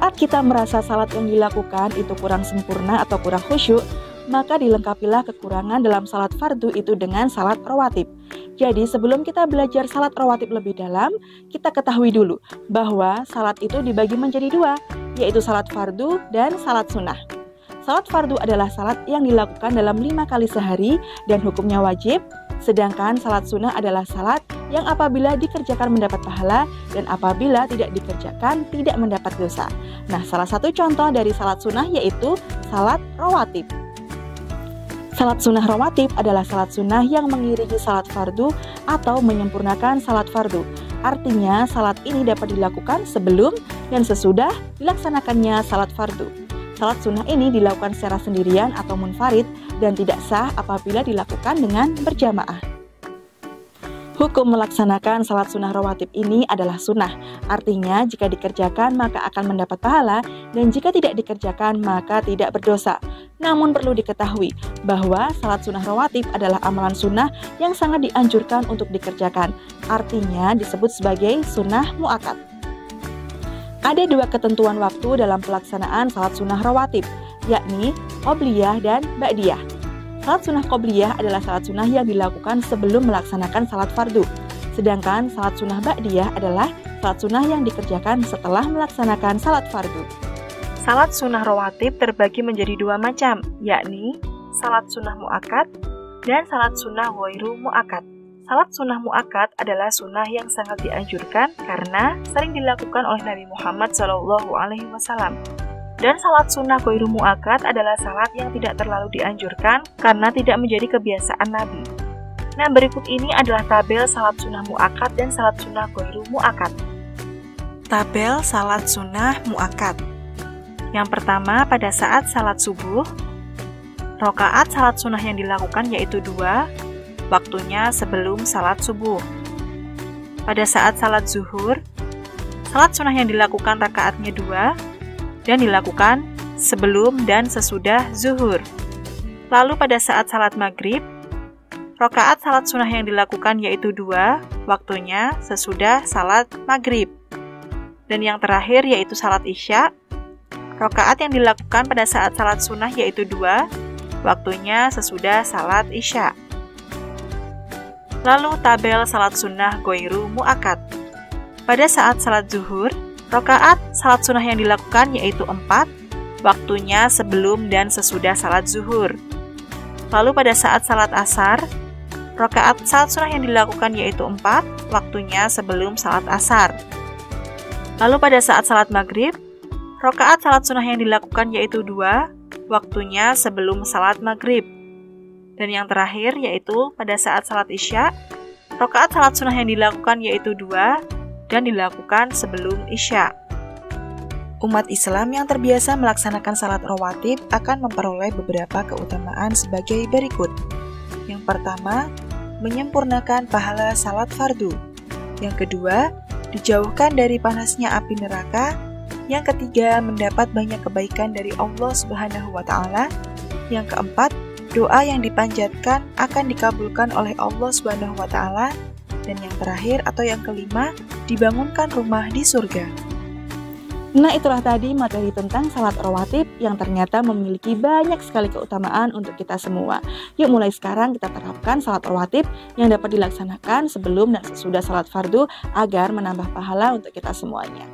Saat kita merasa salat yang dilakukan itu kurang sempurna atau kurang khusyuk, maka dilengkapilah kekurangan dalam salat fardu itu dengan salat rawatib. Jadi sebelum kita belajar salat rawatib lebih dalam, kita ketahui dulu bahwa salat itu dibagi menjadi dua, yaitu salat fardu dan salat sunnah. Salat fardu adalah salat yang dilakukan dalam 5 kali sehari dan hukumnya wajib, sedangkan salat sunnah adalah salat yang apabila dikerjakan mendapat pahala dan apabila tidak dikerjakan tidak mendapat dosa. Nah, salah satu contoh dari salat sunnah yaitu salat rawatib. Salat sunnah rawatib adalah salat sunnah yang mengiringi salat fardu atau menyempurnakan salat fardu. Artinya, salat ini dapat dilakukan sebelum dan sesudah dilaksanakannya salat fardu. Salat sunnah ini dilakukan secara sendirian atau munfarid dan tidak sah apabila dilakukan dengan berjamaah. Hukum melaksanakan salat sunnah rawatib ini adalah sunnah. Artinya, jika dikerjakan maka akan mendapat pahala dan jika tidak dikerjakan maka tidak berdosa. Namun perlu diketahui bahwa salat sunnah rawatib adalah amalan sunnah yang sangat dianjurkan untuk dikerjakan. Artinya disebut sebagai sunnah muakkad. Ada 2 ketentuan waktu dalam pelaksanaan salat sunnah rawatib, yakni qobliyah dan ba'diyah. Salat sunnah qobliyah adalah salat sunnah yang dilakukan sebelum melaksanakan salat fardu. Sedangkan salat sunnah ba'diyah adalah salat sunnah yang dikerjakan setelah melaksanakan salat fardu. Salat sunnah rawatib terbagi menjadi 2 macam, yakni salat sunnah muakkad dan salat sunnah ghairu muakkad. Salat sunnah muakkad adalah sunnah yang sangat dianjurkan karena sering dilakukan oleh Nabi Muhammad SAW. Dan salat sunnah ghairu muakkad adalah salat yang tidak terlalu dianjurkan karena tidak menjadi kebiasaan Nabi. Nah, berikut ini adalah tabel salat sunnah muakkad dan salat sunnah ghairu muakkad. Tabel salat sunnah muakkad. Yang pertama, pada saat salat subuh, rakaat salat sunnah yang dilakukan yaitu 2, waktunya sebelum salat subuh. Pada saat salat zuhur, salat sunnah yang dilakukan rakaatnya 2 dan dilakukan sebelum dan sesudah zuhur. Lalu pada saat salat maghrib, rakaat salat sunnah yang dilakukan yaitu 2, waktunya sesudah salat maghrib. Dan yang terakhir yaitu salat isya, rakaat yang dilakukan pada saat salat sunnah yaitu 2, waktunya sesudah salat isya. Lalu tabel salat sunnah ghairu muakkad. Pada saat salat zuhur, rakaat salat sunnah yang dilakukan yaitu 4, waktunya sebelum dan sesudah salat zuhur. Lalu pada saat salat asar, rakaat salat sunnah yang dilakukan yaitu 4, waktunya sebelum salat asar. Lalu pada saat salat maghrib, rakaat salat sunnah yang dilakukan yaitu 2, waktunya sebelum salat maghrib. Dan yang terakhir yaitu pada saat salat isya, rakaat salat sunnah yang dilakukan yaitu 2 dan dilakukan sebelum isya. Umat Islam yang terbiasa melaksanakan salat rawatib akan memperoleh beberapa keutamaan sebagai berikut. Yang pertama, menyempurnakan pahala salat fardu. Yang kedua, dijauhkan dari panasnya api neraka. Yang ketiga, mendapat banyak kebaikan dari Allah Subhanahu wa Ta'ala. Yang keempat, doa yang dipanjatkan akan dikabulkan oleh Allah Subhanahu wa Ta'ala. Dan yang terakhir atau yang kelima, dibangunkan rumah di surga. Nah, itulah tadi materi tentang salat rawatib yang ternyata memiliki banyak sekali keutamaan untuk kita semua. Yuk mulai sekarang kita terapkan salat rawatib yang dapat dilaksanakan sebelum dan sesudah salat fardu agar menambah pahala untuk kita semuanya.